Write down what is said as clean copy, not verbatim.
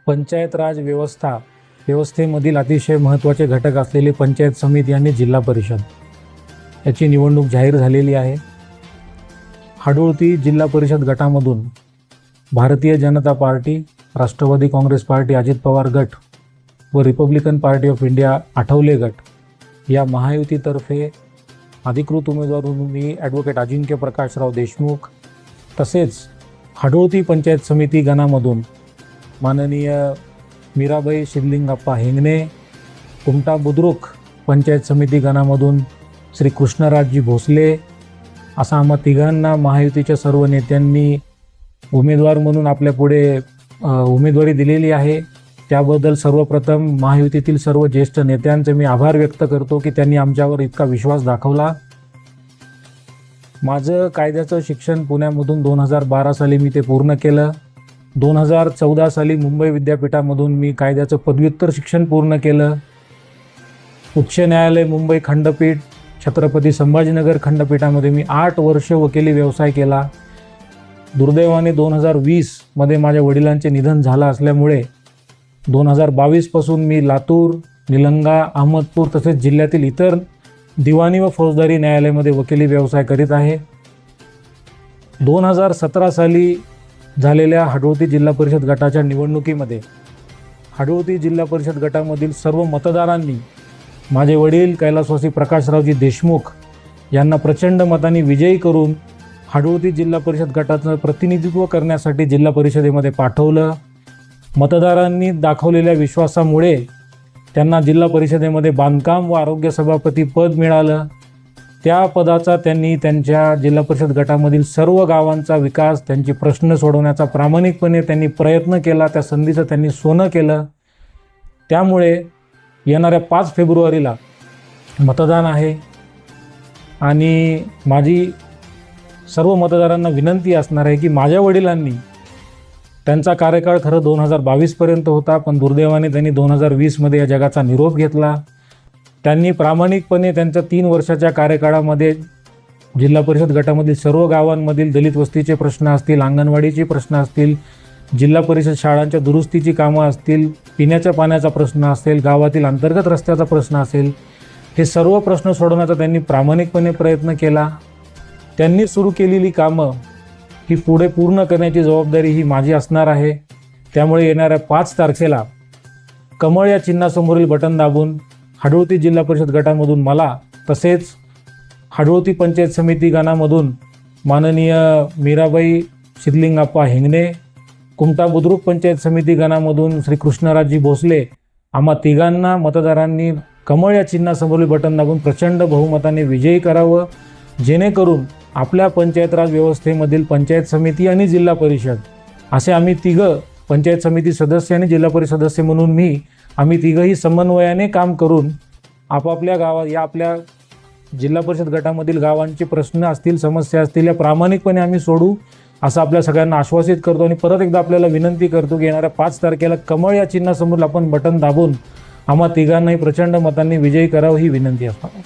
पंचायत राज व्यवस्थेमधील अतिशय महत्त्वाचे घटक असलेले पंचायत समिती आणि जिल्हा परिषद याची निवडणूक जाहीर झालेली आहे। हाडोळती जिल्हा परिषद गटामधून भारतीय जनता पार्टी, राष्ट्रवादी काँग्रेस पार्टी अजित पवार गट व Republican party of India Athawale गट या महायुतीतर्फे अधिकृत उमेदवार म्हणून मी ॲडव्होकेट अजिंक्य प्रकाशराव देशमुख, तसेच हाडोळती पंचायत समिती गणामधून माननीय मीराबाई शिवलिंगप्पा हेंगणे, कुमटा बुद्रुक पंचायत समिती गणामधून श्री कृष्णराजजी भोसले असा आम्हा तिघांना महायुतीच्या सर्व नेत्यांनी उमेदवार म्हणून आपल्यापुढे उमेदवारी दिलेली आहे। त्याबद्दल सर्वप्रथम महायुतीतील सर्व ज्येष्ठ नेत्यांचे मी आभार व्यक्त करतो की त्यांनी आमच्यावर इतका विश्वास दाखवला। माझं कायद्याचं शिक्षण पुण्यामधून 2012 साली मी ते पूर्ण केलं। 2014 साली मुंबई विद्यापीठामधून मी कायद्याचं पदव्युत्तर शिक्षण पूर्ण केलं। उच्च न्यायालय मुंबई खंडपीठ, छत्रपती संभाजीनगर खंडपीठामध्ये मी 8 वर्ष वकिली व्यवसाय केला। दुर्दैवाने 2020 मध्ये माझ्या वडिलांचे निधन झालं असल्यामुळे 2022 पासून मी लातूर, निलंगा, अहमदपूर तसेच जिल्ह्यातील इतर दिवाणी व फौजदारी न्यायालयामध्ये वकिली व्यवसाय करीत आहे। 2017 साली झालेल्या हाडोळती जिल्हा परिषद गटाच्या निवडणुकीमध्ये हाडोळती जिल्हा परिषद गटामधील सर्व मतदारांनी माझे वडील कैलासवासी प्रकाशरावजी देशमुख यांना प्रचंड मतांनी विजयी करून हाडोळती जिल्हा परिषद गटाचं प्रतिनिधित्व करण्यासाठी जिल्हा परिषदेमध्ये पाठवलं। मतदारांनी दाखवलेल्या विश्वासामुळे त्यांना जिल्हा परिषदेमध्ये बांधकाम व आरोग्य सभापती पद मिळालं। त्या पदाचा त्यांनी त्यांच्या जिल्हा परिषद गटामधील सर्व गावांचा विकास, त्यांचे प्रश्न सोडवण्याचा प्रामाणिकपणे त्यांनी प्रयत्न केला। त्या संधीचं त्यांनी सोनं केलं। त्यामुळे येणाऱ्या 5 फेब्रुवारीला मतदान आहे आणि माझी सर्व मतदारांना विनंती असणार आहे की माझ्या वडिलांनी त्यांचा कार्यकाळ खरं 2022 पर्यंत होता, पण दुर्दैवाने त्यांनी 2020 मध्ये या जगाचा निरोप घेतला। त्यांनी प्रामाणिकपणे त्यांच्या 3 वर्षाच्या कार्यकाळामध्ये जिल्हा परिषद गटामधील सर्व गावांमधील दलित वस्तीचे प्रश्न असतील, अंगणवाडीचे प्रश्न असतील, जिल्हा परिषद शाळांच्या दुरुस्तीची कामं असतील, पिण्याच्या पाण्याचा प्रश्न असेल, गावातील अंतर्गत रस्त्याचा प्रश्न असेल, हे सर्व प्रश्न सोडवण्याचा त्यांनी प्रामाणिकपणे प्रयत्न केला। त्यांनी सुरू केलेली कामं ही पुढे पूर्ण करण्याची जबाबदारी ही माझी असणार आहे। त्यामुळे येणाऱ्या 5 तारखेला कमळ या चिन्हासमोरील बटन दाबून हाडोळती जिल्हा परिषद गटामधून मला, तसेच हाडोळती पंचायत समिती गणामधून माननीय मीराबाई शिवलिंगप्पा हेंगणे, कुमटा बुद्रुक पंचायत समिती गणामधून श्री कृष्णराजजी भोसले आम्हा तिघांना मतदारांनी कमळ या चिन्हासमोरील बटन दाबून प्रचंड बहुमताने विजयी करावं, जेणेकरून आपल्या पंचायत राज व्यवस्थेमधील पंचायत समिती आणि जिल्हा परिषद असे आम्ही तिघं, पंचायत समिती सदस्य आणि जिल्हा परिषद सदस्य म्हणून आम्ही तिघंही समन्वयाने काम करून आपापल्या गावात या आपल्या जिल्हा परिषद गटामधील गावांचे प्रश्न असतील, समस्या असतील, या प्रामाणिकपणे आम्ही सोडू असं आपल्या सगळ्यांना आश्वासित करतो। आणि परत एकदा आपल्याला विनंती करतो की येणाऱ्या 5 तारखेला कमळ या चिन्हासमोर आपण बटन दाबून आम्हा तिघांनाही प्रचंड मतांनी विजयी करावं ही विनंती असणार।